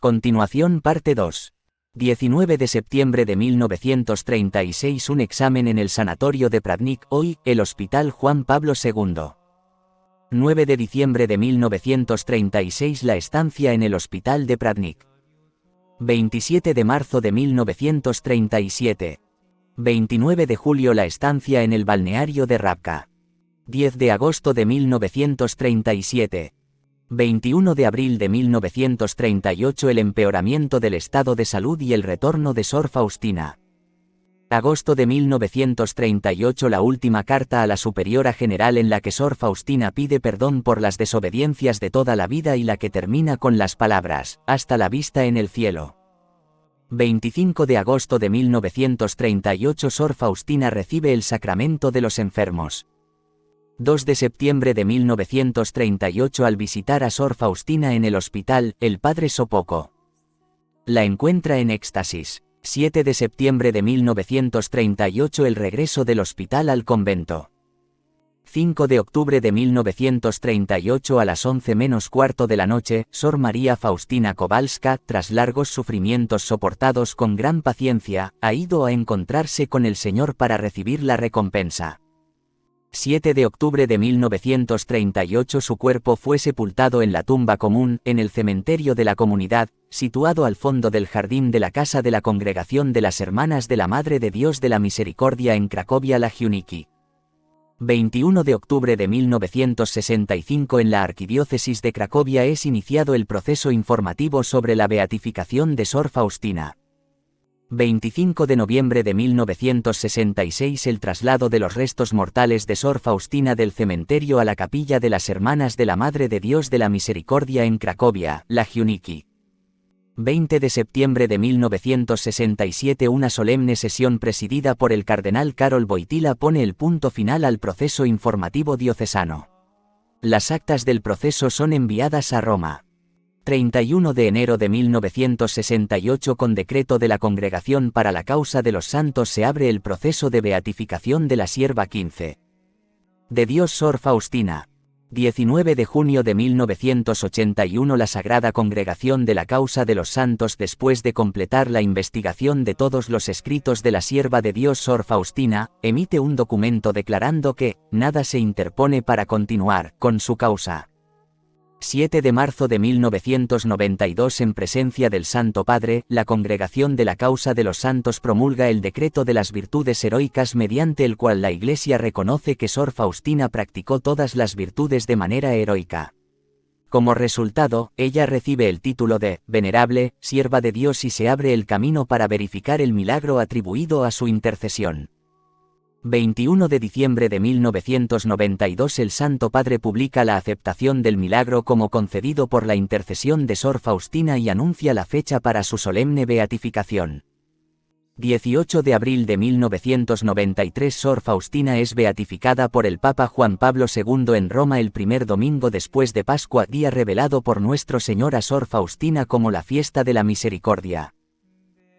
Continuación parte 2. 19 de septiembre de 1936 un examen en el sanatorio de Pradnik, hoy, el Hospital Juan Pablo II. 9 de diciembre de 1936 la estancia en el Hospital de Pradnik. 27 de marzo de 1937. 29 de julio la estancia en el balneario de Rabka. 10 de agosto de 1937. 21 de abril de 1938 el empeoramiento del estado de salud y el retorno de Sor Faustina. Agosto de 1938 la última carta a la Superiora General en la que Sor Faustina pide perdón por las desobediencias de toda la vida y la que termina con las palabras, hasta la vista en el cielo. 25 de agosto de 1938 Sor Faustina recibe el sacramento de los enfermos. 2 de septiembre de 1938 al visitar a Sor Faustina en el hospital, el padre Sopoco la encuentra en éxtasis. 7 de septiembre de 1938 el regreso del hospital al convento. 5 de octubre de 1938 a las 11 menos cuarto de la noche, Sor María Faustina Kowalska, tras largos sufrimientos soportados con gran paciencia, ha ido a encontrarse con el Señor para recibir la recompensa. 7 de octubre de 1938 su cuerpo fue sepultado en la tumba común, en el cementerio de la comunidad, situado al fondo del jardín de la casa de la Congregación de las Hermanas de la Madre de Dios de la Misericordia en Cracovia Lagiuniki. 21 de octubre de 1965 en la Arquidiócesis de Cracovia es iniciado el proceso informativo sobre la beatificación de Sor Faustina. 25 de noviembre de 1966 el traslado de los restos mortales de Sor Faustina del cementerio a la capilla de las Hermanas de la Madre de Dios de la Misericordia en Cracovia, Lagiuniki. 20 de septiembre de 1967 una solemne sesión presidida por el cardenal Karol Wojtyła pone el punto final al proceso informativo diocesano. Las actas del proceso son enviadas a Roma. 31 de enero de 1968 con decreto de la Congregación para la Causa de los Santos se abre el proceso de beatificación de la sierva 15 de Dios Sor Faustina. 19 de junio de 1981 la Sagrada Congregación de la Causa de los Santos, después de completar la investigación de todos los escritos de la sierva de Dios Sor Faustina, emite un documento declarando que nada se interpone para continuar con su causa. 7 de marzo de 1992 en presencia del Santo Padre, la Congregación de la Causa de los Santos promulga el decreto de las virtudes heroicas mediante el cual la Iglesia reconoce que Sor Faustina practicó todas las virtudes de manera heroica. Como resultado, ella recibe el título de venerable, sierva de Dios y se abre el camino para verificar el milagro atribuido a su intercesión. 21 de diciembre de 1992 el Santo Padre publica la aceptación del milagro como concedido por la intercesión de Sor Faustina y anuncia la fecha para su solemne beatificación. 18 de abril de 1993 Sor Faustina es beatificada por el Papa Juan Pablo II en Roma el primer domingo después de Pascua, día revelado por Nuestro Señor a Sor Faustina como la fiesta de la misericordia.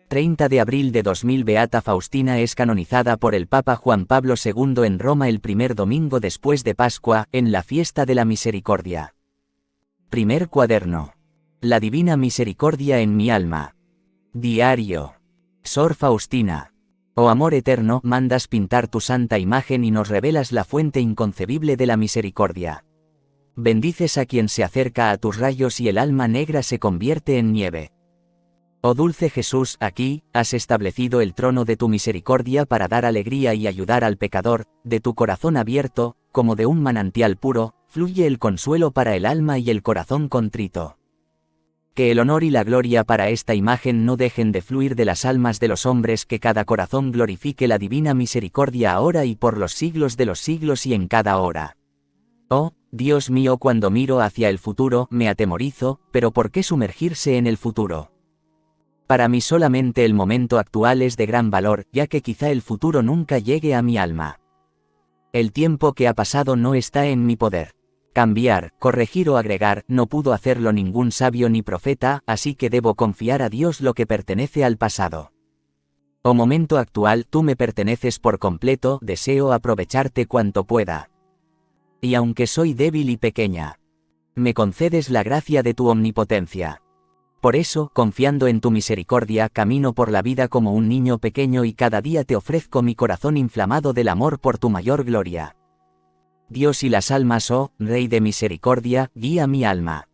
30 de abril de 2000 Beata Faustina es canonizada por el Papa Juan Pablo II en Roma el primer domingo después de Pascua, en la fiesta de la misericordia. Primer cuaderno. La divina misericordia en mi alma. Diario. Sor Faustina. Oh amor eterno, mandas pintar tu santa imagen y nos revelas la fuente inconcebible de la misericordia. Bendices a quien se acerca a tus rayos y el alma negra se convierte en nieve. Oh dulce Jesús, aquí, has establecido el trono de tu misericordia para dar alegría y ayudar al pecador, de tu corazón abierto, como de un manantial puro, fluye el consuelo para el alma y el corazón contrito. Que el honor y la gloria para esta imagen no dejen de fluir de las almas de los hombres, que cada corazón glorifique la divina misericordia ahora y por los siglos de los siglos y en cada hora. Oh, Dios mío, cuando miro hacia el futuro, me atemorizo, pero ¿por qué sumergirse en el futuro? Para mí solamente el momento actual es de gran valor, ya que quizá el futuro nunca llegue a mi alma. El tiempo que ha pasado no está en mi poder. Cambiar, corregir o agregar, no pudo hacerlo ningún sabio ni profeta, así que debo confiar a Dios lo que pertenece al pasado. Oh momento actual, tú me perteneces por completo, deseo aprovecharte cuanto pueda. Y aunque soy débil y pequeña, me concedes la gracia de tu omnipotencia. Por eso, confiando en tu misericordia, camino por la vida como un niño pequeño y cada día te ofrezco mi corazón inflamado del amor por tu mayor gloria. Dios y las almas, oh Rey de misericordia, guía mi alma.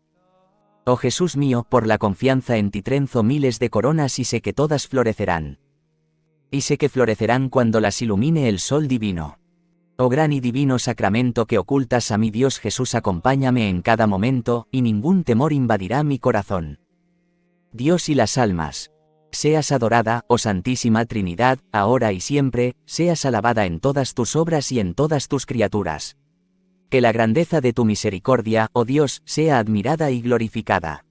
Oh Jesús mío, por la confianza en ti trenzo miles de coronas y sé que todas florecerán. Y sé que florecerán cuando las ilumine el sol divino. Oh gran y divino sacramento que ocultas a mi Dios Jesús, acompáñame en cada momento, y ningún temor invadirá mi corazón. Dios y las almas. Seas adorada, oh Santísima Trinidad, ahora y siempre, seas alabada en todas tus obras y en todas tus criaturas. Que la grandeza de tu misericordia, oh Dios, sea admirada y glorificada.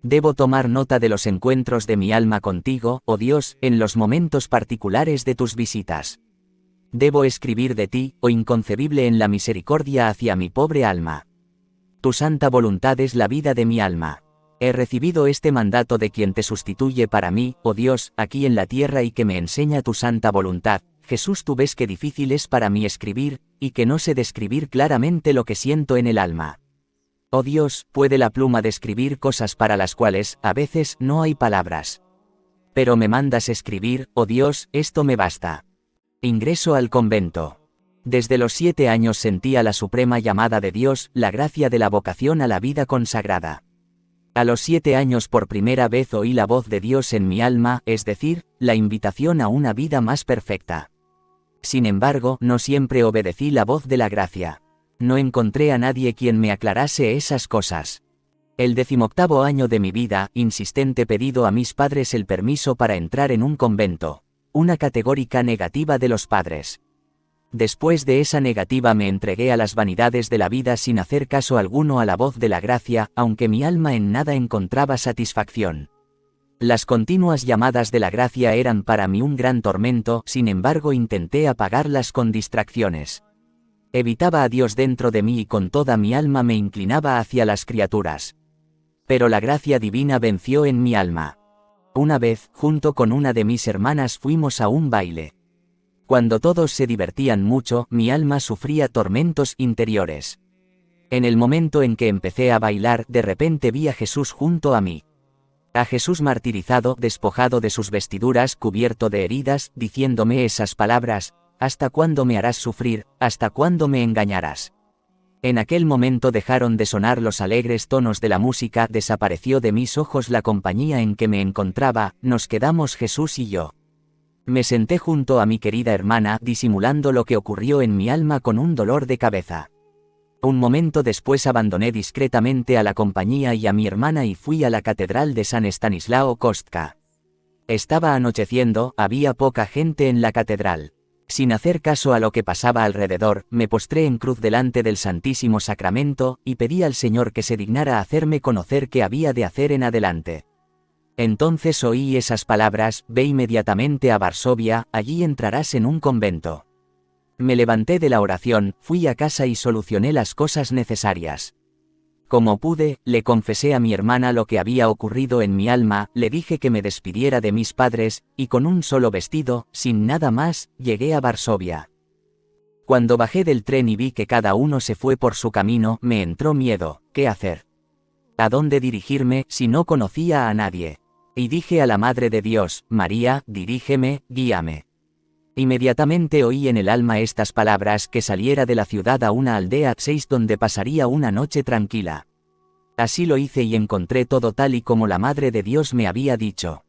Debo tomar nota de los encuentros de mi alma contigo, oh Dios, en los momentos particulares de tus visitas. Debo escribir de ti, oh inconcebible en la misericordia hacia mi pobre alma. Tu santa voluntad es la vida de mi alma. He recibido este mandato de quien te sustituye para mí, oh Dios, aquí en la tierra y que me enseña tu santa voluntad. Jesús, tú ves qué difícil es para mí escribir, y que no sé describir claramente lo que siento en el alma. Oh Dios, ¿puede la pluma describir cosas para las cuales, a veces, no hay palabras? Pero me mandas escribir, oh Dios, esto me basta. Ingreso al convento. Desde los 7 años sentía la suprema llamada de Dios, la gracia de la vocación a la vida consagrada. A los 7 años por primera vez oí la voz de Dios en mi alma, es decir, la invitación a una vida más perfecta. Sin embargo, no siempre obedecí la voz de la gracia. No encontré a nadie quien me aclarase esas cosas. El 18º año de mi vida, insistente pedido a mis padres el permiso para entrar en un convento. Una categórica negativa de los padres. Después de esa negativa me entregué a las vanidades de la vida sin hacer caso alguno a la voz de la gracia, aunque mi alma en nada encontraba satisfacción. Las continuas llamadas de la gracia eran para mí un gran tormento, sin embargo intenté apagarlas con distracciones. Evitaba a Dios dentro de mí y con toda mi alma me inclinaba hacia las criaturas. Pero la gracia divina venció en mi alma. Una vez, junto con una de mis hermanas fuimos a un baile. Cuando todos se divertían mucho, mi alma sufría tormentos interiores. En el momento en que empecé a bailar, de repente vi a Jesús junto a mí. A Jesús martirizado, despojado de sus vestiduras, cubierto de heridas, diciéndome esas palabras: ¿hasta cuándo me harás sufrir? ¿Hasta cuándo me engañarás? En aquel momento dejaron de sonar los alegres tonos de la música, desapareció de mis ojos la compañía en que me encontraba, nos quedamos Jesús y yo. Me senté junto a mi querida hermana, disimulando lo que ocurrió en mi alma con un dolor de cabeza. Un momento después abandoné discretamente a la compañía y a mi hermana y fui a la catedral de San Estanislao Kostka. Estaba anocheciendo, había poca gente en la catedral. Sin hacer caso a lo que pasaba alrededor, me postré en cruz delante del Santísimo Sacramento, y pedí al Señor que se dignara hacerme conocer qué había de hacer en adelante. Entonces oí esas palabras: ve inmediatamente a Varsovia, allí entrarás en un convento. Me levanté de la oración, fui a casa y solucioné las cosas necesarias. Como pude, le confesé a mi hermana lo que había ocurrido en mi alma, le dije que me despidiera de mis padres, y con un solo vestido, sin nada más, llegué a Varsovia. Cuando bajé del tren y vi que cada uno se fue por su camino, me entró miedo. ¿Qué hacer? ¿A dónde dirigirme, si no conocía a nadie? Y dije a la Madre de Dios: María, dirígeme, guíame. Inmediatamente oí en el alma estas palabras: que saliera de la ciudad a una aldea 6 donde pasaría una noche tranquila. Así lo hice y encontré todo tal y como la Madre de Dios me había dicho.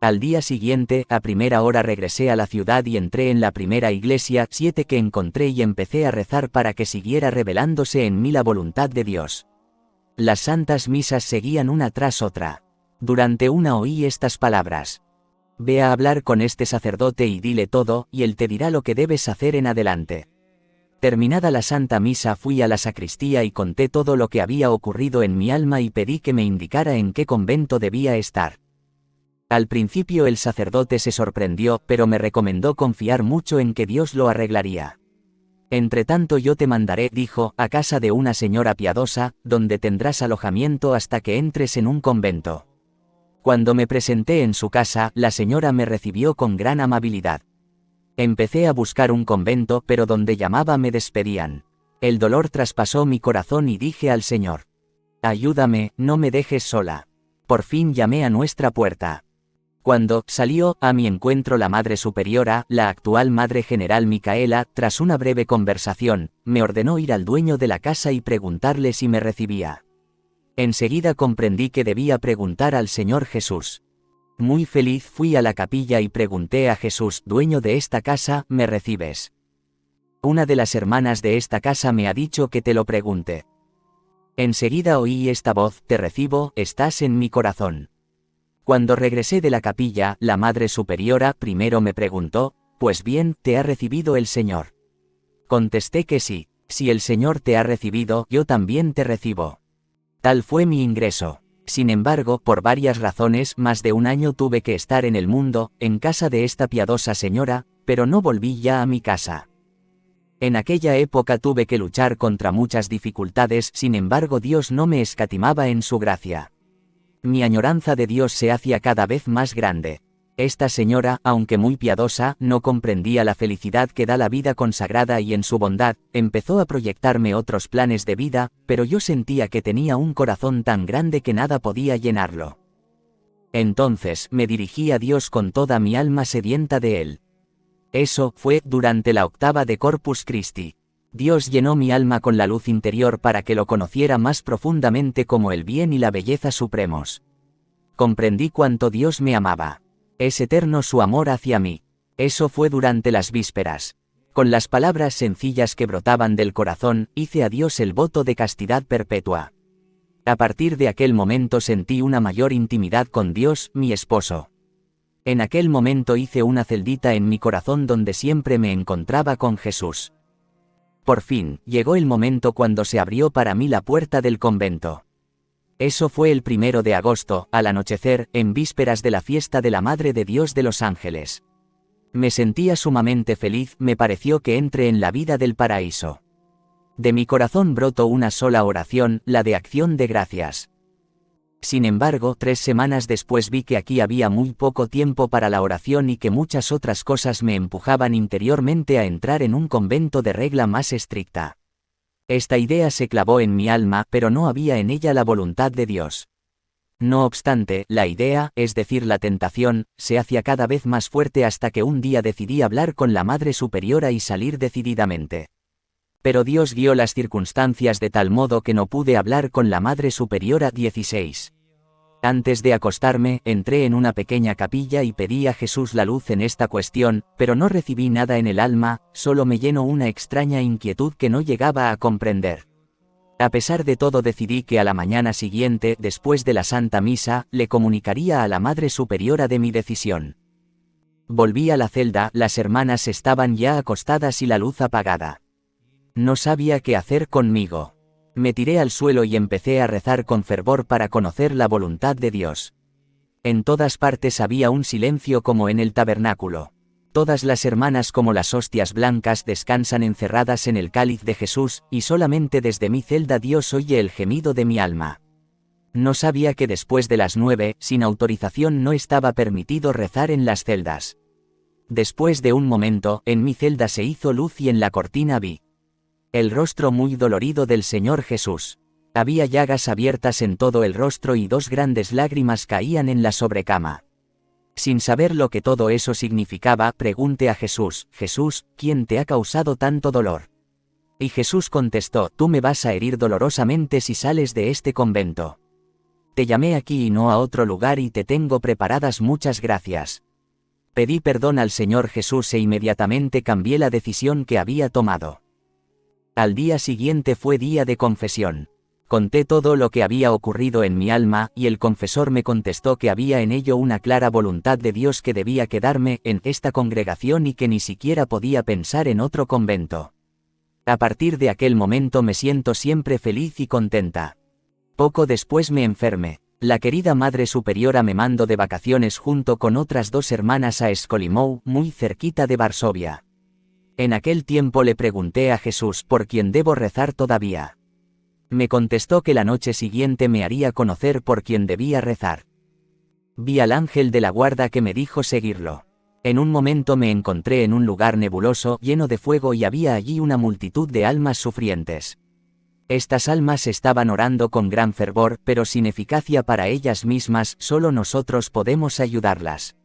Al día siguiente, a primera hora regresé a la ciudad y entré en la primera iglesia 7 que encontré y empecé a rezar para que siguiera revelándose en mí la voluntad de Dios. Las santas misas seguían una tras otra. Durante una oí estas palabras: ve a hablar con este sacerdote y dile todo, y él te dirá lo que debes hacer en adelante. Terminada la Santa Misa fui a la sacristía y conté todo lo que había ocurrido en mi alma y pedí que me indicara en qué convento debía estar. Al principio el sacerdote se sorprendió, pero me recomendó confiar mucho en que Dios lo arreglaría. Entretanto yo te mandaré, dijo, a casa de una señora piadosa, donde tendrás alojamiento hasta que entres en un convento. Cuando me presenté en su casa, la señora me recibió con gran amabilidad. Empecé a buscar un convento, pero donde llamaba me despedían. El dolor traspasó mi corazón y dije al Señor: ayúdame, no me dejes sola. Por fin llamé a nuestra puerta. Cuando salió a mi encuentro la Madre Superiora, la actual Madre General Micaela, tras una breve conversación, me ordenó ir al dueño de la casa y preguntarle si me recibía. Enseguida comprendí que debía preguntar al Señor Jesús. Muy feliz fui a la capilla y pregunté a Jesús: dueño de esta casa, ¿me recibes? Una de las hermanas de esta casa me ha dicho que te lo pregunte. Enseguida oí esta voz: te recibo, estás en mi corazón. Cuando regresé de la capilla, la Madre Superiora primero me preguntó: pues bien, ¿te ha recibido el Señor? Contesté que sí. Si el Señor te ha recibido, yo también te recibo. Tal fue mi ingreso. Sin embargo, por varias razones, más de un año tuve que estar en el mundo, en casa de esta piadosa señora, pero no volví ya a mi casa. En aquella época tuve que luchar contra muchas dificultades, sin embargo Dios no me escatimaba en su gracia. Mi añoranza de Dios se hacía cada vez más grande. Esta señora, aunque muy piadosa, no comprendía la felicidad que da la vida consagrada y en su bondad, empezó a proyectarme otros planes de vida, pero yo sentía que tenía un corazón tan grande que nada podía llenarlo. Entonces me dirigí a Dios con toda mi alma sedienta de Él. Eso fue durante la octava de Corpus Christi. Dios llenó mi alma con la luz interior para que lo conociera más profundamente como el bien y la belleza supremos. Comprendí cuánto Dios me amaba. Es eterno su amor hacia mí. Eso fue durante las vísperas. Con las palabras sencillas que brotaban del corazón, hice a Dios el voto de castidad perpetua. A partir de aquel momento sentí una mayor intimidad con Dios, mi esposo. En aquel momento hice una celdita en mi corazón donde siempre me encontraba con Jesús. Por fin, llegó el momento cuando se abrió para mí la puerta del convento. Eso fue el 1 de agosto, al anochecer, en vísperas de la fiesta de la Madre de Dios de los Ángeles. Me sentía sumamente feliz, me pareció que entré en la vida del paraíso. De mi corazón brotó una sola oración, la de acción de gracias. Sin embargo, 3 semanas después vi que aquí había muy poco tiempo para la oración y que muchas otras cosas me empujaban interiormente a entrar en un convento de regla más estricta. Esta idea se clavó en mi alma, pero no había en ella la voluntad de Dios. No obstante, la idea, es decir, la tentación, se hacía cada vez más fuerte hasta que un día decidí hablar con la Madre Superiora y salir decididamente. Pero Dios guió las circunstancias de tal modo que no pude hablar con la Madre Superiora. 16. Antes de acostarme, entré en una pequeña capilla y pedí a Jesús la luz en esta cuestión, pero no recibí nada en el alma, solo me llenó una extraña inquietud que no llegaba a comprender. A pesar de todo decidí que a la mañana siguiente, después de la Santa Misa, le comunicaría a la Madre Superiora de mi decisión. Volví a la celda, las hermanas estaban ya acostadas y la luz apagada. No sabía qué hacer conmigo. Me tiré al suelo y empecé a rezar con fervor para conocer la voluntad de Dios. En todas partes había un silencio como en el tabernáculo. Todas las hermanas como las hostias blancas descansan encerradas en el cáliz de Jesús, y solamente desde mi celda Dios oye el gemido de mi alma. No sabía que después de las 9, sin autorización no estaba permitido rezar en las celdas. Después de un momento, en mi celda se hizo luz y en la cortina vi el rostro muy dolorido del Señor Jesús. Había llagas abiertas en todo el rostro y 2 grandes lágrimas caían en la sobrecama. Sin saber lo que todo eso significaba, pregunté a Jesús: Jesús, ¿quién te ha causado tanto dolor? Y Jesús contestó: tú me vas a herir dolorosamente si sales de este convento. Te llamé aquí y no a otro lugar y te tengo preparadas muchas gracias. Pedí perdón al Señor Jesús e inmediatamente cambié la decisión que había tomado. Al día siguiente fue día de confesión. Conté todo lo que había ocurrido en mi alma, y el confesor me contestó que había en ello una clara voluntad de Dios que debía quedarme en esta congregación y que ni siquiera podía pensar en otro convento. A partir de aquel momento me siento siempre feliz y contenta. Poco después me enfermé. La querida Madre Superiora me mandó de vacaciones junto con otras 2 hermanas a Skolimów, muy cerquita de Varsovia. En aquel tiempo le pregunté a Jesús por quién debo rezar todavía. Me contestó que la noche siguiente me haría conocer por quién debía rezar. Vi al ángel de la guarda que me dijo seguirlo. En un momento me encontré en un lugar nebuloso, lleno de fuego, y había allí una multitud de almas sufrientes. Estas almas estaban orando con gran fervor, pero sin eficacia para ellas mismas, solo nosotros podemos ayudarlas.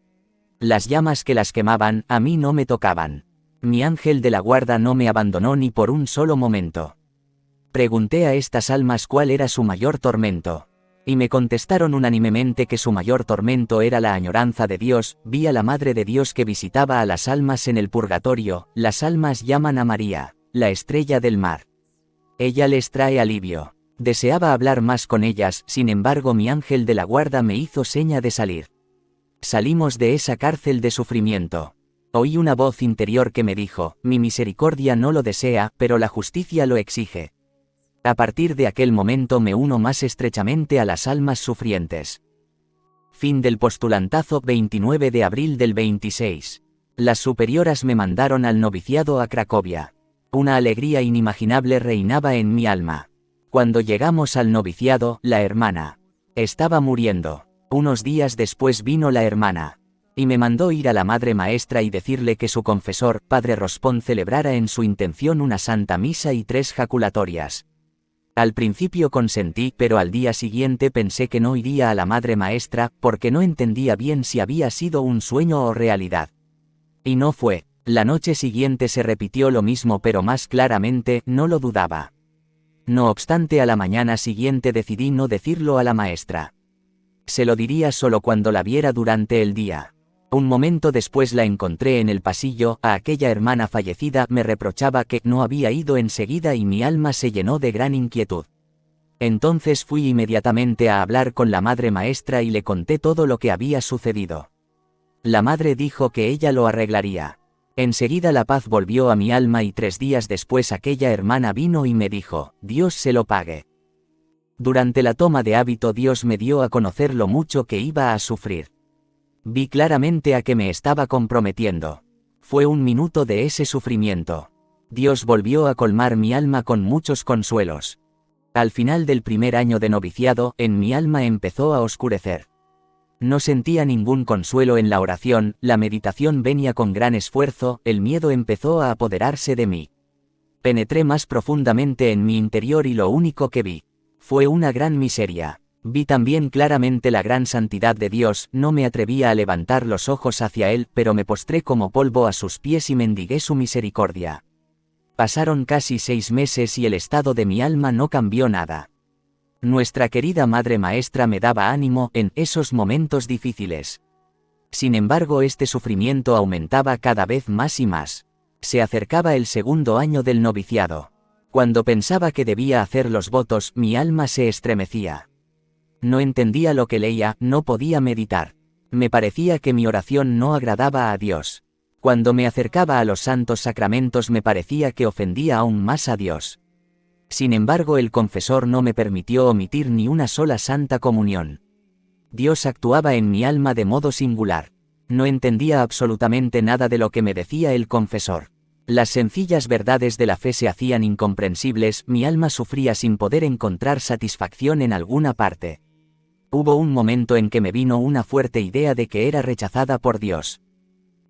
Las llamas que las quemaban, a mí no me tocaban. Mi ángel de la guarda no me abandonó ni por un solo momento. Pregunté a estas almas cuál era su mayor tormento. Y me contestaron unánimemente que su mayor tormento era la añoranza de Dios. Vi a la Madre de Dios que visitaba a las almas en el purgatorio. Las almas llaman a María, la estrella del mar. Ella les trae alivio. Deseaba hablar más con ellas, sin embargo mi ángel de la guarda me hizo seña de salir. Salimos de esa cárcel de sufrimiento. Oí una voz interior que me dijo, mi misericordia no lo desea, pero la justicia lo exige. A partir de aquel momento me uno más estrechamente a las almas sufrientes. Fin del postulantazo. 29 de abril del 26. Las superioras me mandaron al noviciado a Cracovia. Una alegría inimaginable reinaba en mi alma. Cuando llegamos al noviciado, la hermana estaba muriendo. Unos días después vino la hermana y me mandó ir a la madre maestra y decirle que su confesor, padre Rospón, celebrara en su intención una santa misa y 3 jaculatorias. Al principio consentí, pero al día siguiente pensé que no iría a la madre maestra, porque no entendía bien si había sido un sueño o realidad. Y no fue. La noche siguiente se repitió lo mismo, pero más claramente, no lo dudaba. No obstante, a la mañana siguiente decidí no decirlo a la maestra. Se lo diría solo cuando la viera durante el día. Un momento después la encontré en el pasillo. A aquella hermana fallecida me reprochaba que no había ido enseguida y mi alma se llenó de gran inquietud. Entonces fui inmediatamente a hablar con la madre maestra y le conté todo lo que había sucedido. La madre dijo que ella lo arreglaría. Enseguida la paz volvió a mi alma y 3 días después aquella hermana vino y me dijo, Dios se lo pague. Durante la toma de hábito Dios me dio a conocer lo mucho que iba a sufrir. Vi claramente a qué me estaba comprometiendo. Fue un minuto de ese sufrimiento. Dios volvió a colmar mi alma con muchos consuelos. Al final del primer año de noviciado, en mi alma empezó a oscurecer. No sentía ningún consuelo en la oración, la meditación venía con gran esfuerzo, el miedo empezó a apoderarse de mí. Penetré más profundamente en mi interior y lo único que vi fue una gran miseria. Vi también claramente la gran santidad de Dios, no me atrevía a levantar los ojos hacia Él, pero me postré como polvo a sus pies y mendigué su misericordia. Pasaron casi 6 meses y el estado de mi alma no cambió nada. Nuestra querida Madre Maestra me daba ánimo en esos momentos difíciles. Sin embargo, este sufrimiento aumentaba cada vez más y más. Se acercaba el 2.º año del noviciado. Cuando pensaba que debía hacer los votos, mi alma se estremecía. No entendía lo que leía, no podía meditar. Me parecía que mi oración no agradaba a Dios. Cuando me acercaba a los santos sacramentos me parecía que ofendía aún más a Dios. Sin embargo, el confesor no me permitió omitir ni una sola santa comunión. Dios actuaba en mi alma de modo singular. No entendía absolutamente nada de lo que me decía el confesor. Las sencillas verdades de la fe se hacían incomprensibles, mi alma sufría sin poder encontrar satisfacción en alguna parte. Hubo un momento en que me vino una fuerte idea de que era rechazada por Dios.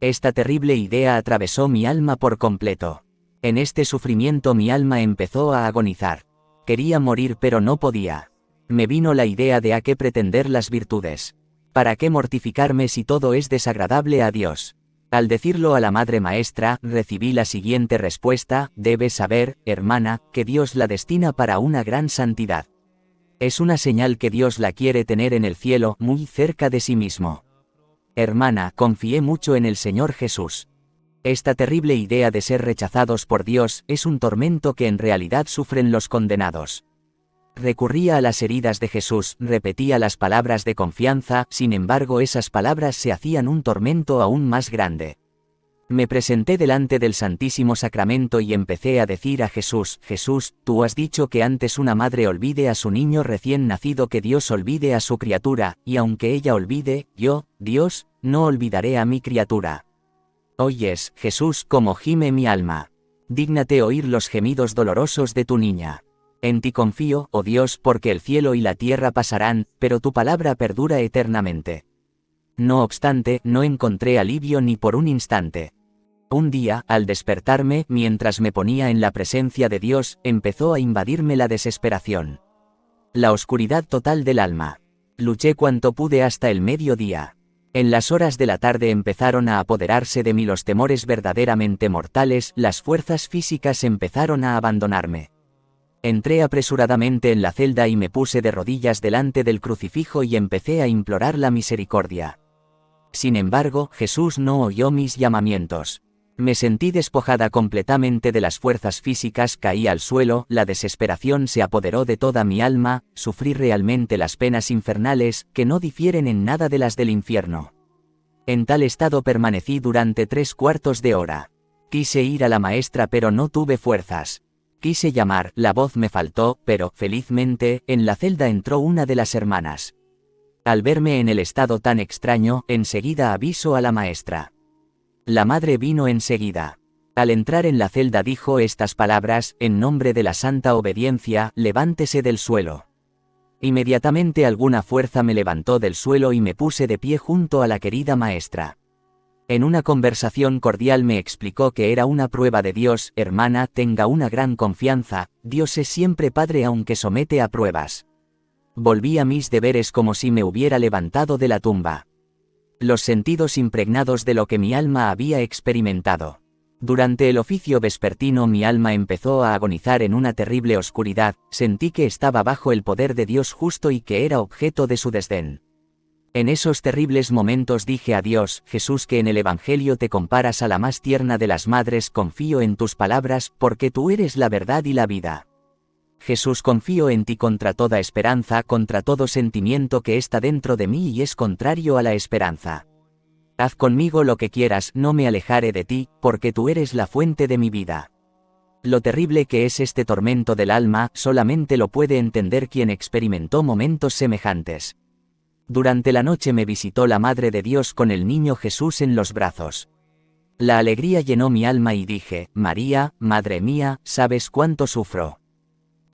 Esta terrible idea atravesó mi alma por completo. En este sufrimiento mi alma empezó a agonizar. Quería morir pero no podía. Me vino la idea de a qué pretender las virtudes. ¿Para qué mortificarme si todo es desagradable a Dios? Al decirlo a la Madre Maestra, recibí la siguiente respuesta: debes saber, hermana, que Dios la destina para una gran santidad. Es una señal que Dios la quiere tener en el cielo, muy cerca de sí mismo. Hermana, confié mucho en el Señor Jesús. Esta terrible idea de ser rechazados por Dios es un tormento que en realidad sufren los condenados. Recurría a las heridas de Jesús, repetía las palabras de confianza, sin embargo esas palabras se hacían un tormento aún más grande. Me presenté delante del Santísimo Sacramento y empecé a decir a Jesús: Jesús, tú has dicho que antes una madre olvide a su niño recién nacido que Dios olvide a su criatura, y aunque ella olvide, yo, Dios, no olvidaré a mi criatura. Oyes, Jesús, cómo gime mi alma. Dígnate oír los gemidos dolorosos de tu niña. En ti confío, oh Dios, porque el cielo y la tierra pasarán, pero tu palabra perdura eternamente. No obstante, no encontré alivio ni por un instante. Un día, al despertarme, mientras me ponía en la presencia de Dios, empezó a invadirme la desesperación. La oscuridad total del alma. Luché cuanto pude hasta el mediodía. En las horas de la tarde empezaron a apoderarse de mí los temores verdaderamente mortales, las fuerzas físicas empezaron a abandonarme. Entré apresuradamente en la celda y me puse de rodillas delante del crucifijo y empecé a implorar la misericordia. Sin embargo, Jesús no oyó mis llamamientos. Me sentí despojada completamente de las fuerzas físicas, caí al suelo, la desesperación se apoderó de toda mi alma, sufrí realmente las penas infernales, que no difieren en nada de las del infierno. En tal estado permanecí durante 3/4 de hora. Quise ir a la maestra pero no tuve fuerzas. Quise llamar, la voz me faltó, pero, felizmente, en la celda entró una de las hermanas. Al verme en el estado tan extraño, enseguida aviso a la maestra. La madre vino enseguida. Al entrar en la celda dijo estas palabras: en nombre de la santa obediencia, levántese del suelo. Inmediatamente alguna fuerza me levantó del suelo y me puse de pie junto a la querida maestra. En una conversación cordial me explicó que era una prueba de Dios: hermana, tenga una gran confianza, Dios es siempre Padre aunque somete a pruebas. Volví a mis deberes como si me hubiera levantado de la tumba. Los sentidos impregnados de lo que mi alma había experimentado. Durante el oficio vespertino mi alma empezó a agonizar en una terrible oscuridad, sentí que estaba bajo el poder de Dios justo y que era objeto de su desdén. En esos terribles momentos dije a Dios: Jesús, que en el Evangelio te comparas a la más tierna de las madres, confío en tus palabras, porque tú eres la verdad y la vida. Jesús, confío en ti contra toda esperanza, contra todo sentimiento que está dentro de mí y es contrario a la esperanza. Haz conmigo lo que quieras, no me alejaré de ti, porque tú eres la fuente de mi vida. Lo terrible que es este tormento del alma, solamente lo puede entender quien experimentó momentos semejantes. Durante la noche me visitó la Madre de Dios con el niño Jesús en los brazos. La alegría llenó mi alma y dije: María, Madre mía, ¿sabes cuánto sufro?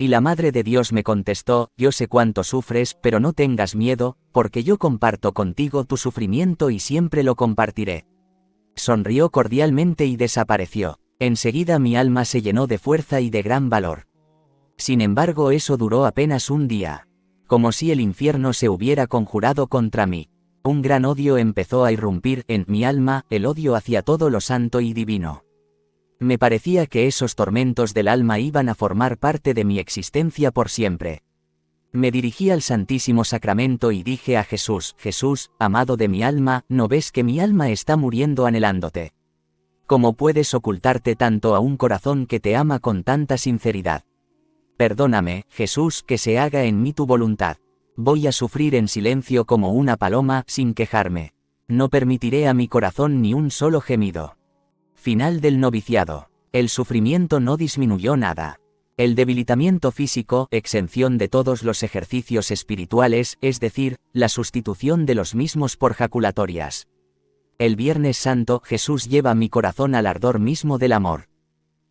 Y la Madre de Dios me contestó: yo sé cuánto sufres, pero no tengas miedo, porque yo comparto contigo tu sufrimiento y siempre lo compartiré. Sonrió cordialmente y desapareció. Enseguida mi alma se llenó de fuerza y de gran valor. Sin embargo, eso duró apenas un día. Como si el infierno se hubiera conjurado contra mí. Un gran odio empezó a irrumpir en mi alma, el odio hacia todo lo santo y divino. Me parecía que esos tormentos del alma iban a formar parte de mi existencia por siempre. Me dirigí al Santísimo Sacramento y dije a Jesús: Jesús, amado de mi alma, ¿no ves que mi alma está muriendo anhelándote? ¿Cómo puedes ocultarte tanto a un corazón que te ama con tanta sinceridad? Perdóname, Jesús, que se haga en mí tu voluntad. Voy a sufrir en silencio como una paloma, sin quejarme. No permitiré a mi corazón ni un solo gemido. Final del noviciado. El sufrimiento no disminuyó nada. El debilitamiento físico, exención de todos los ejercicios espirituales, es decir, la sustitución de los mismos por jaculatorias. El Viernes Santo, Jesús lleva mi corazón al ardor mismo del amor.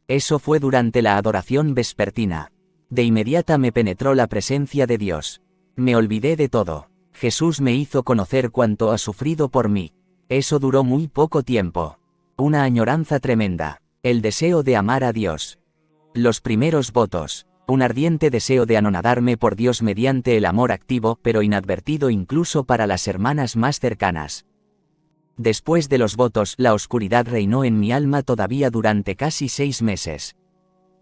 Eso fue durante la adoración vespertina. De inmediata me penetró la presencia de Dios. Me olvidé de todo. Jesús me hizo conocer cuánto ha sufrido por mí. Eso duró muy poco tiempo. Una añoranza tremenda. El deseo de amar a Dios. Los primeros votos. Un ardiente deseo de anonadarme por Dios mediante el amor activo, pero inadvertido incluso para las hermanas más cercanas. Después de los votos, la oscuridad reinó en mi alma todavía durante casi 6 meses.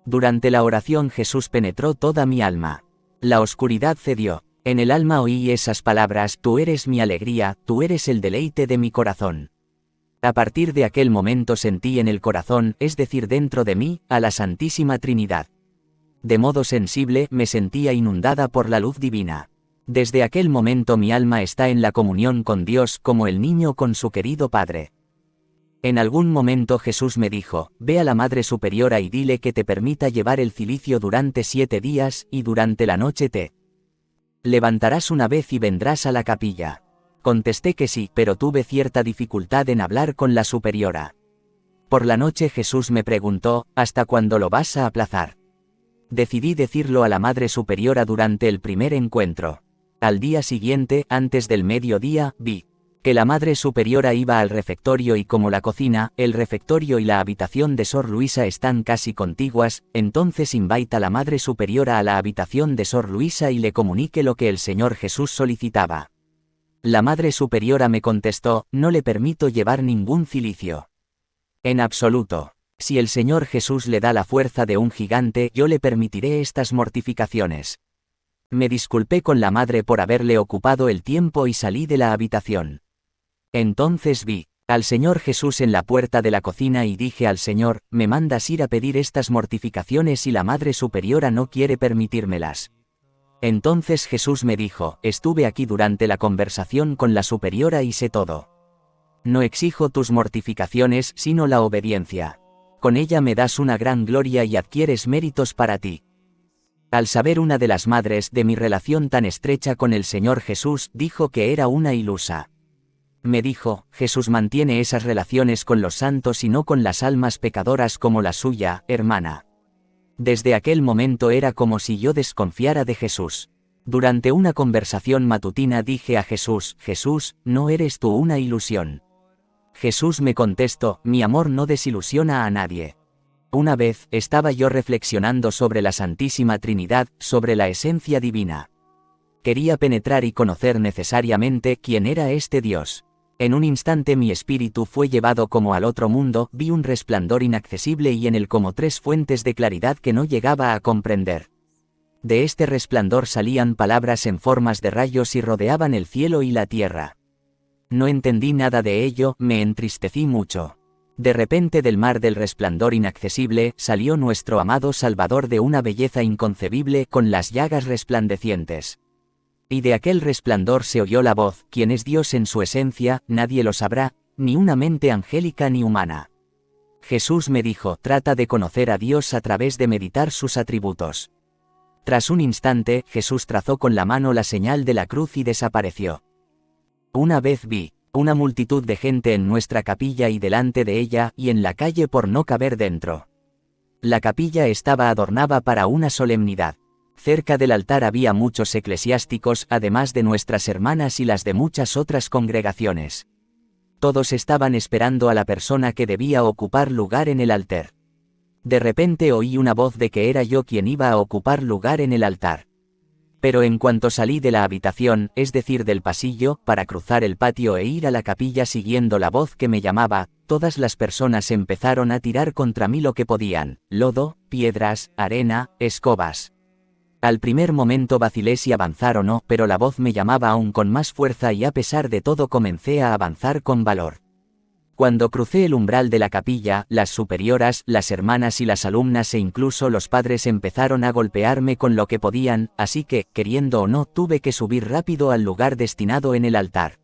Durante la oración Jesús penetró toda mi alma. La oscuridad cedió. En el alma oí esas palabras: tú eres mi alegría, tú eres el deleite de mi corazón. A partir de aquel momento sentí en el corazón, es decir dentro de mí, a la Santísima Trinidad. De modo sensible, me sentía inundada por la luz divina. Desde aquel momento mi alma está en la comunión con Dios como el niño con su querido Padre. En algún momento Jesús me dijo: ve a la Madre Superiora y dile que te permita llevar el cilicio durante 7 días, y durante la noche te levantarás una vez y vendrás a la capilla. Contesté que sí, pero tuve cierta dificultad en hablar con la superiora. Por la noche Jesús me preguntó: ¿hasta cuándo lo vas a aplazar? Decidí decirlo a la Madre Superiora durante el primer encuentro. Al día siguiente, antes del mediodía, vi Que la Madre Superiora iba al refectorio y como la cocina, el refectorio y la habitación de Sor Luisa están casi contiguas, entonces invita a la Madre Superiora a la habitación de Sor Luisa y le comunique lo que el Señor Jesús solicitaba. La Madre Superiora me contestó, no le permito llevar ningún cilicio. En absoluto. Si el Señor Jesús le da la fuerza de un gigante, yo le permitiré estas mortificaciones. Me disculpé con la Madre por haberle ocupado el tiempo y salí de la habitación. Entonces vi al Señor Jesús en la puerta de la cocina y dije al Señor, me mandas ir a pedir estas mortificaciones y la Madre Superiora no quiere permitírmelas. Entonces Jesús me dijo, estuve aquí durante la conversación con la Superiora y sé todo. No exijo tus mortificaciones sino la obediencia. Con ella me das una gran gloria y adquieres méritos para ti. Al saber una de las madres de mi relación tan estrecha con el Señor Jesús, dijo que era una ilusa. Me dijo, Jesús mantiene esas relaciones con los santos y no con las almas pecadoras como la suya, hermana. Desde aquel momento era como si yo desconfiara de Jesús. Durante una conversación matutina dije a Jesús, Jesús, ¿no eres tú una ilusión? Jesús me contestó, mi amor no desilusiona a nadie. Una vez, estaba yo reflexionando sobre la Santísima Trinidad, sobre la esencia divina. Quería penetrar y conocer necesariamente quién era este Dios. En un instante mi espíritu fue llevado como al otro mundo, vi un resplandor inaccesible y en él como tres fuentes de claridad que no llegaba a comprender. De este resplandor salían palabras en formas de rayos y rodeaban el cielo y la tierra. No entendí nada de ello, me entristecí mucho. De repente del mar del resplandor inaccesible, salió nuestro amado Salvador de una belleza inconcebible, con las llagas resplandecientes. Y de aquel resplandor se oyó la voz, ¿quién es Dios en su esencia? Nadie lo sabrá, ni una mente angélica ni humana. Jesús me dijo, trata de conocer a Dios a través de meditar sus atributos. Tras un instante, Jesús trazó con la mano la señal de la cruz y desapareció. Una vez vi una multitud de gente en nuestra capilla y delante de ella, y en la calle por no caber dentro. La capilla estaba adornada para una solemnidad. Cerca del altar había muchos eclesiásticos, además de nuestras hermanas y las de muchas otras congregaciones. Todos estaban esperando a la persona que debía ocupar lugar en el altar. De repente oí una voz de que era yo quien iba a ocupar lugar en el altar. Pero en cuanto salí de la habitación, es decir del pasillo, para cruzar el patio e ir a la capilla siguiendo la voz que me llamaba, todas las personas empezaron a tirar contra mí lo que podían, lodo, piedras, arena, escobas. Al primer momento vacilé si avanzar o no, pero la voz me llamaba aún con más fuerza y a pesar de todo comencé a avanzar con valor. Cuando crucé el umbral de la capilla, las superioras, las hermanas y las alumnas e incluso los padres empezaron a golpearme con lo que podían, así que, queriendo o no, tuve que subir rápido al lugar destinado en el altar.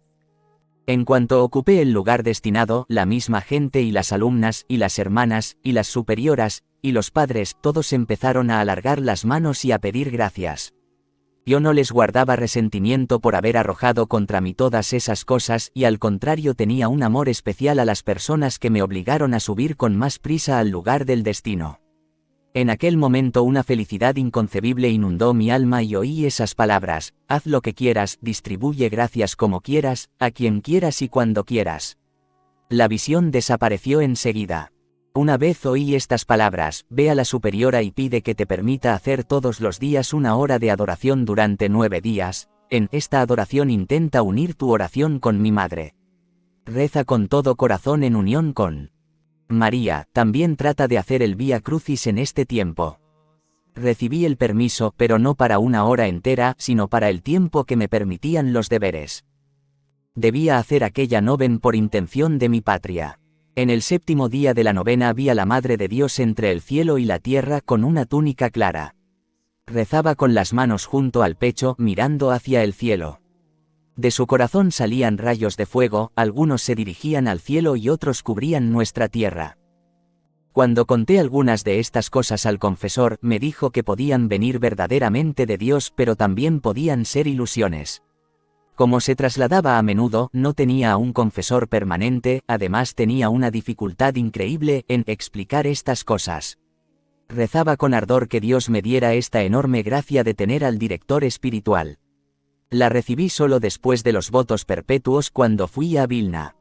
En cuanto ocupé el lugar destinado, la misma gente y las alumnas, y las hermanas, y las superioras, y los padres, todos empezaron a alargar las manos y a pedir gracias. Yo no les guardaba resentimiento por haber arrojado contra mí todas esas cosas y al contrario tenía un amor especial a las personas que me obligaron a subir con más prisa al lugar del destino. En aquel momento una felicidad inconcebible inundó mi alma y oí esas palabras, haz lo que quieras, distribuye gracias como quieras, a quien quieras y cuando quieras. La visión desapareció enseguida. Una vez oí estas palabras, ve a la superiora y pide que te permita hacer todos los días una hora de adoración durante 9 días, en esta adoración intenta unir tu oración con mi madre. Reza con todo corazón en unión con María, también trata de hacer el Vía Crucis en este tiempo. Recibí el permiso, pero no para una hora entera, sino para el tiempo que me permitían los deberes. Debía hacer aquella noven por intención de mi patria. En el 7º día de la novena vi a la Madre de Dios entre el cielo y la tierra con una túnica clara. Rezaba con las manos junto al pecho, mirando hacia el cielo. De su corazón salían rayos de fuego, algunos se dirigían al cielo y otros cubrían nuestra tierra. Cuando conté algunas de estas cosas al confesor, me dijo que podían venir verdaderamente de Dios, pero también podían ser ilusiones. Como se trasladaba a menudo, no tenía a un confesor permanente, además tenía una dificultad increíble en explicar estas cosas. Rezaba con ardor que Dios me diera esta enorme gracia de tener al director espiritual. La recibí solo después de los votos perpetuos cuando fui a Vilna.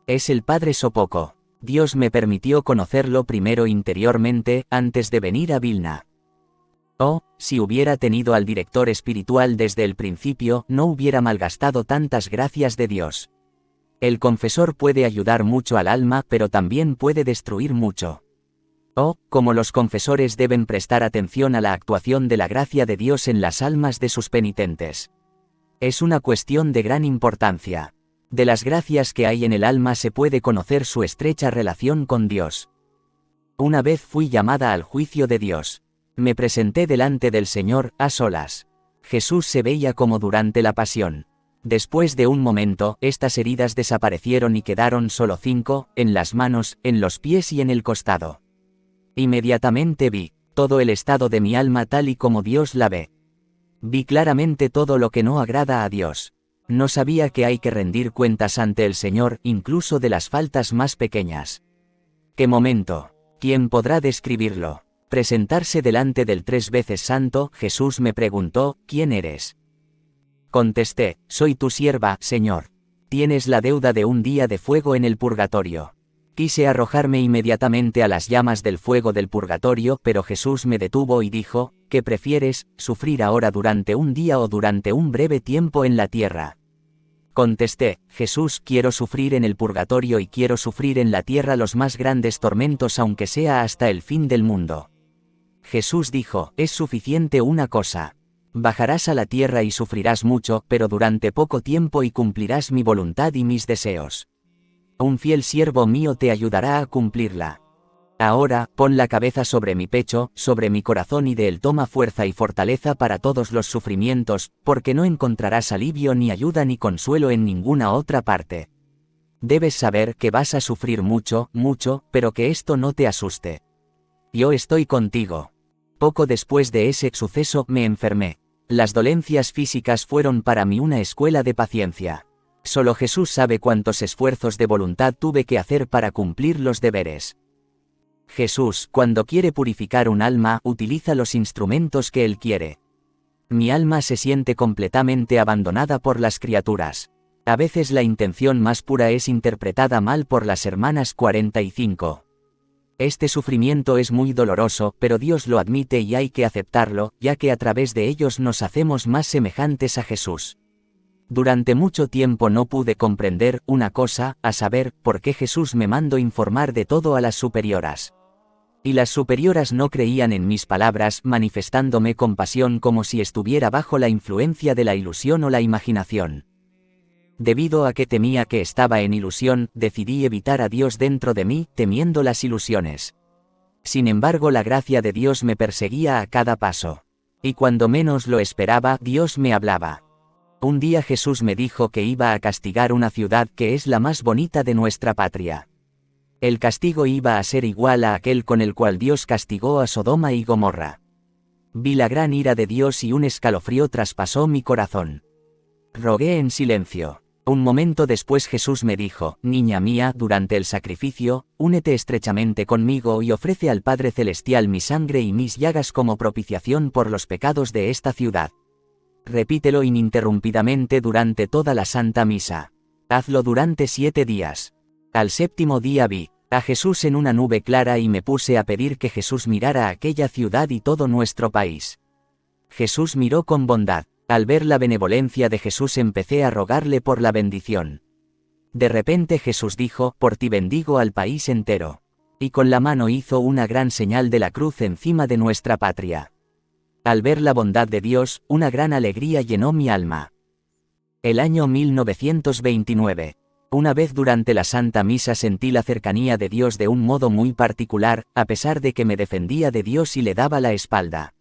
Es el padre Sopocko. Dios me permitió conocerlo primero interiormente, antes de venir a Vilna. Oh, si hubiera tenido al director espiritual desde el principio, no hubiera malgastado tantas gracias de Dios. El confesor puede ayudar mucho al alma, pero también puede destruir mucho. Oh, como los confesores deben prestar atención a la actuación de la gracia de Dios en las almas de sus penitentes. Es una cuestión de gran importancia. De las gracias que hay en el alma se puede conocer su estrecha relación con Dios. Una vez fui llamada al juicio de Dios. Me presenté delante del Señor, a solas. Jesús se veía como durante la pasión. Después de un momento, estas heridas desaparecieron y quedaron solo 5, en las manos, en los pies y en el costado. Inmediatamente vi todo el estado de mi alma tal y como Dios la ve. Vi claramente todo lo que no agrada a Dios. No sabía que hay que rendir cuentas ante el Señor, incluso de las faltas más pequeñas. ¡Qué momento! ¿Quién podrá describirlo? Presentarse delante del 3 veces santo, Jesús me preguntó, ¿quién eres? Contesté, soy tu sierva, Señor. Tienes la deuda de un día de fuego en el purgatorio. Quise arrojarme inmediatamente a las llamas del fuego del purgatorio, pero Jesús me detuvo y dijo, ¿qué prefieres, sufrir ahora durante un día o durante un breve tiempo en la tierra? Contesté, Jesús, quiero sufrir en el purgatorio y quiero sufrir en la tierra los más grandes tormentos aunque sea hasta el fin del mundo. Jesús dijo, es suficiente una cosa. Bajarás a la tierra y sufrirás mucho, pero durante poco tiempo y cumplirás mi voluntad y mis deseos. Un fiel siervo mío te ayudará a cumplirla. Ahora, pon la cabeza sobre mi pecho, sobre mi corazón y de él toma fuerza y fortaleza para todos los sufrimientos, porque no encontrarás alivio ni ayuda ni consuelo en ninguna otra parte. Debes saber que vas a sufrir mucho, mucho, pero que esto no te asuste. Yo estoy contigo. Poco después de ese suceso, me enfermé. Las dolencias físicas fueron para mí una escuela de paciencia. Solo Jesús sabe cuántos esfuerzos de voluntad tuve que hacer para cumplir los deberes. Jesús, cuando quiere purificar un alma, utiliza los instrumentos que Él quiere. Mi alma se siente completamente abandonada por las criaturas. A veces la intención más pura es interpretada mal por las hermanas 45. Este sufrimiento es muy doloroso, pero Dios lo admite y hay que aceptarlo, ya que a través de ellos nos hacemos más semejantes a Jesús. Durante mucho tiempo no pude comprender una cosa, a saber, por qué Jesús me mandó informar de todo a las superioras. Y las superioras no creían en mis palabras, manifestándome compasión como si estuviera bajo la influencia de la ilusión o la imaginación. Debido a que temía que estaba en ilusión, decidí evitar a Dios dentro de mí, temiendo las ilusiones. Sin embargo, la gracia de Dios me perseguía a cada paso. Y cuando menos lo esperaba, Dios me hablaba. Un día Jesús me dijo que iba a castigar una ciudad que es la más bonita de nuestra patria. El castigo iba a ser igual a aquel con el cual Dios castigó a Sodoma y Gomorra. Vi la gran ira de Dios y un escalofrío traspasó mi corazón. Rogué en silencio. Un momento después Jesús me dijo, niña mía, durante el sacrificio, únete estrechamente conmigo y ofrece al Padre Celestial mi sangre y mis llagas como propiciación por los pecados de esta ciudad. Repítelo ininterrumpidamente durante toda la Santa Misa. Hazlo durante 7 días. Al 7º día vi a Jesús en una nube clara y me puse a pedir que Jesús mirara aquella ciudad y todo nuestro país. Jesús miró con bondad. Al ver la benevolencia de Jesús empecé a rogarle por la bendición. De repente Jesús dijo, por ti bendigo al país entero. Y con la mano hizo una gran señal de la cruz encima de nuestra patria. Al ver la bondad de Dios, una gran alegría llenó mi alma. El año 1929. Una vez durante la Santa Misa sentí la cercanía de Dios de un modo muy particular, a pesar de que me defendía de Dios y le daba la espalda.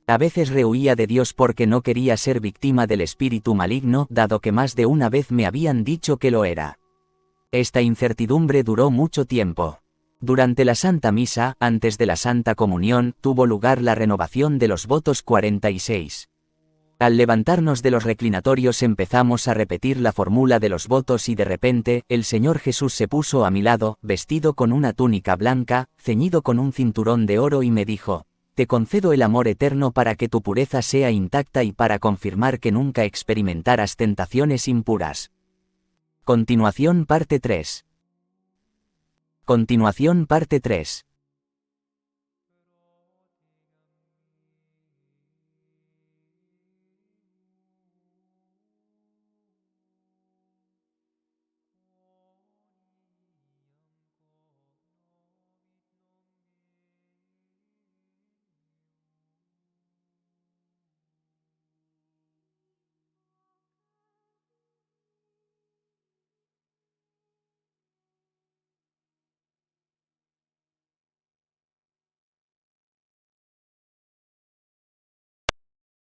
A veces rehuía de Dios porque no quería ser víctima del espíritu maligno, dado que más de una vez me habían dicho que lo era. Esta incertidumbre duró mucho tiempo. Durante la Santa Misa, antes de la Santa Comunión, tuvo lugar la renovación de los votos 46. Al levantarnos de los reclinatorios empezamos a repetir la fórmula de los votos y de repente, el Señor Jesús se puso a mi lado, vestido con una túnica blanca, ceñido con un cinturón de oro y me dijo, te concedo el amor eterno para que tu pureza sea intacta y para confirmar que nunca experimentaras tentaciones impuras. Continuación parte 3. Continuación parte 3.